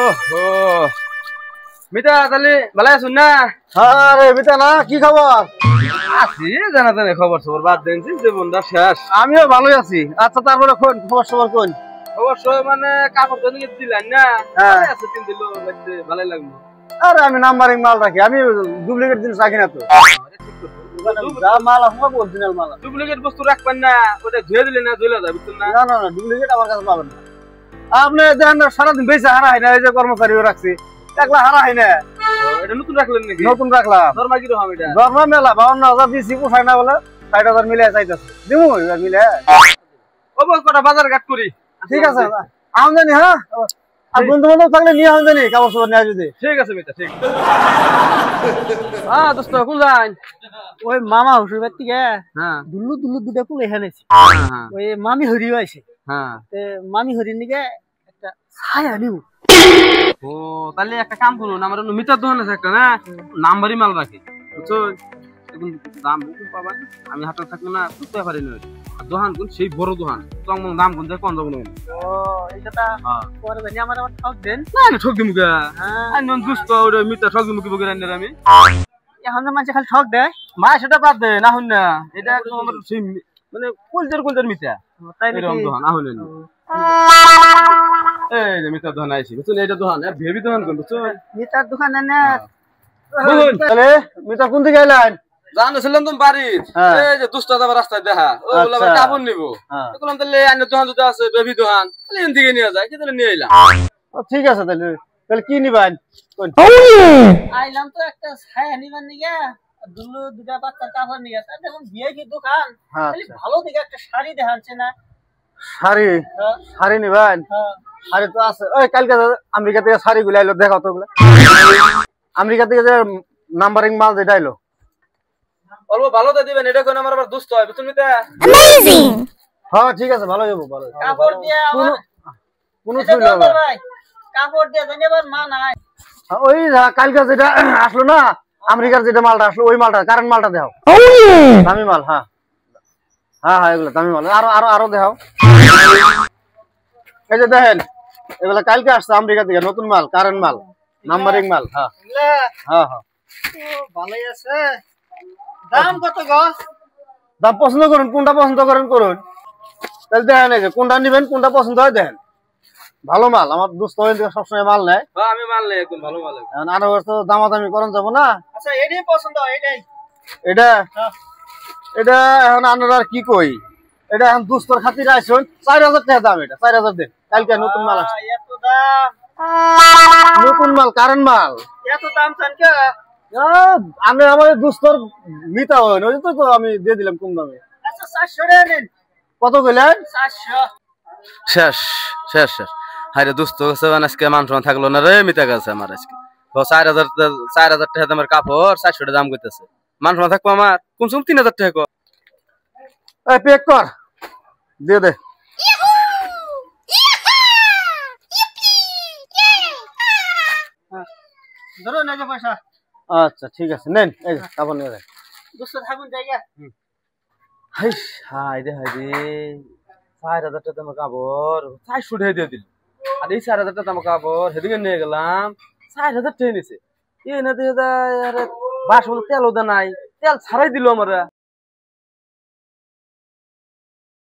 ওহো মিতা তাহলে ভালো আছুন না? হ্যাঁ রে মিতা না, কি খবর? আছি জানা জানি খবর সবর বাদ দেন জীবনটা শেষ। আমিও ভালোই আছি। আচ্ছা তারপরে কোন খবর সবর কোন? অবশ্য মানে কাপড় তো নিয়ে দিলেন না, হ্যাঁ আছে 3 দিন ভালোই লাগলো। আরে আমি নাম্বারিং মাল রাখি, আমি ডুপ্লিকেট জিনিস রাখি না তো। যা মাল আছে সব অরিজিনাল মাল। ডুপ্লিকেট বস্তু রাখবেন না, ওটা ধুয়ে দিলে না জ্বলে যায় বুঝছেন না? না না না, ডুপ্লিকেট আমার কাছে পাবেন না। আপনি দেখেন সারাদিন বেঁচে হারা হয় না, এই যে কর্মচারীও রাখছি একলা হারা হয় না। এটা নতুন রাখলেন নাকি? নতুন রাখলাম। দরমা কিরকম এটা? দরমা মেলা 52,000 দিছি, পোষায় না বলে 60,000 মিলে চাইতেছে। দিমু এবার মিলে। ওই কটা বাজার ঘাট করি। ঠিক আছে আমদানি, হ্যাঁ আর বন্ধু বান্ধব থাকলে নিয়ে আমদানি কাপড় চোপড় নিয়ে যদি। ঠিক আছে বেটা, ঠিক আছে। হ্যাঁ দোস্ত কোন যান? ওই মামা হুসুর বাড়ি থেকে হ্যাঁ দুল্লু দুল্লু দুটা কুল এখানে হ্যাঁ ওই মামি হরিও আছে। হ্যাঁ। মামি হরির নিকে একটা ছায়া নিব। ও তাহলে একটা কাম করুন, আমার মিটার দোকান আছে একটা না, নাম্বারই মাল রাখি বুঝছো, এখন দাম কম পাবেন। আমি হাতে থাকবো না, বুঝতে পারি না দোকান কোন সেই বড় দোকান, তখন দাম কোন যায় কোন যাবো না। ও এইটা পরে জানি আমার ঠক দেন না না ঠক দিমু গা, আমি নন দুষ্ট ওরে মিটার ঠক দিমু কি বগে রান্নার আমি। এখন তো মানুষ খালি ঠক দেয়। মা সেটা বাদ দে না, হন না এটা একদম আমার সেই মানে কলজার মিটা তাই এরকম নাকি? দোকান আহলে নি। এই যে মিটার দোকান আইছি বুঝছো, এটা দোকান ভেবি দোকান কোন বুঝছো। মিটার দোকান না বুঝুন তাহলে মিটার কোন দিকে এলেন? জানাছিলাম তুমি বাড়ির এই যে দুষ্ট যাবার রাস্তায় দেখা ওগুলো আবার কাপড় নিবো, বললাম তাহলে আইনের দোকান যদি আছে বেবি দোকান তাহলে এখান থেকে নিয়ে যায়, কি তাহলে নিয়ে এলাম। ঠিক আছে তাহলে তাহলে কি নিবেন? আইলাম তো একটা ছায়া নিবার নিগে, দুলু দুটা বাচ্চা কাপড় নিয়ে। তার দেখুন ভিআইপি দোকান, ভালো দিকে একটা শাড়ি দেখাচ্ছে না। শাড়ি? শাড়ি নিবেন? শাড়ি তো আছে। ওই কালকে আমেরিকা থেকে শাড়ি গুলো আইলো, দেখাও তো ওগুলা। আমেরিকা থেকে যে নাম্বারিং মাল যেটা আইলো অল্প ভালো তো দিবেন, এটা কোন আমার আবার দুষ্ট হয় বুঝছেন মিতা। হ্যাঁ ঠিক আছে, ভালো যাবো ভালো। কাপড় দিয়ে কোন ছুঁই হবে ভাই, কাপড় দিয়ে জানি আবার মা নাই। ওই কালকে যেটা আসলো না আমেরিকার, যেটা মালটা আসলো ওই মালটা, কারেন্ট মালটা দেখাও। দামি মাল। হ্যাঁ হ্যাঁ হ্যাঁ এগুলো দামি মাল। আরো আরো আরো দেখাও। এই যে দেখেন এগুলা কালকে আসছে আমেরিকা থেকে, নতুন মাল, কারেন্ট মাল, নাম্বারিং মাল। হ্যাঁ হ্যাঁ হ্যাঁ ভালোই আছে। দাম কত গো? দাম পছন্দ করুন, কোনটা পছন্দ করেন করুন। তাহলে দেখেন এই যে কোনটা নিবেন, কোনটা পছন্দ হয় দেখেন। ভালো মাল, আমার দোস্ত সবসময় মাল নেয়। আমি মাল নেই, একদম ভালো মাল। আরো তো দামাদামি করেন যাবো না। আচ্ছা এটাই পছন্দ, এটাই এটা এটা এখন আপনারা কি কই, এটা এখন দুস্তর খাতিরে আসুন। 4,000 টাকা দাম, এটা 4,000 দেন। কালকে নতুন মাল আসছে। এত দাম? নতুন মাল, কারেন্ট মাল, এত দাম চান কে? আমি আমাদের দুস্তর মিতা হয় ওই তো আমি দিয়ে দিলাম কম দামে। আচ্ছা 400 টাকা নেন। কত কইলেন? 400। শেষ শেষ শেষ। হায় রে দুষ্ট কাছে আজকে মান সম্মান থাকলো না রে মিতা কাছে আমার আজকে। 4,000 টাকা দামের কাপড় 400 টাকা দাম কইতেছে, মান সম্মান থাকবো আমার? কমসে কম 3,000 টাকা কর। এই পেক কর, দিয়ে দে। ধরো না যে পয়সা। আচ্ছা ঠিক আছে নেন, এই কাপড় নিয়ে যান। দোস্ত থাকুন জায়গা। হাইস হাই রে 4,000 টাকা দামের কাপড় 400 টাকা দিয়ে দিল, আর এই 4,000 টাকা দামের কাপড় সেদিকে নিয়ে গেলাম 4,000 টাকা নিছে। এ না দিয়ে বাস তেলও দে নাই, তেল ছাড়াই দিল আমরা।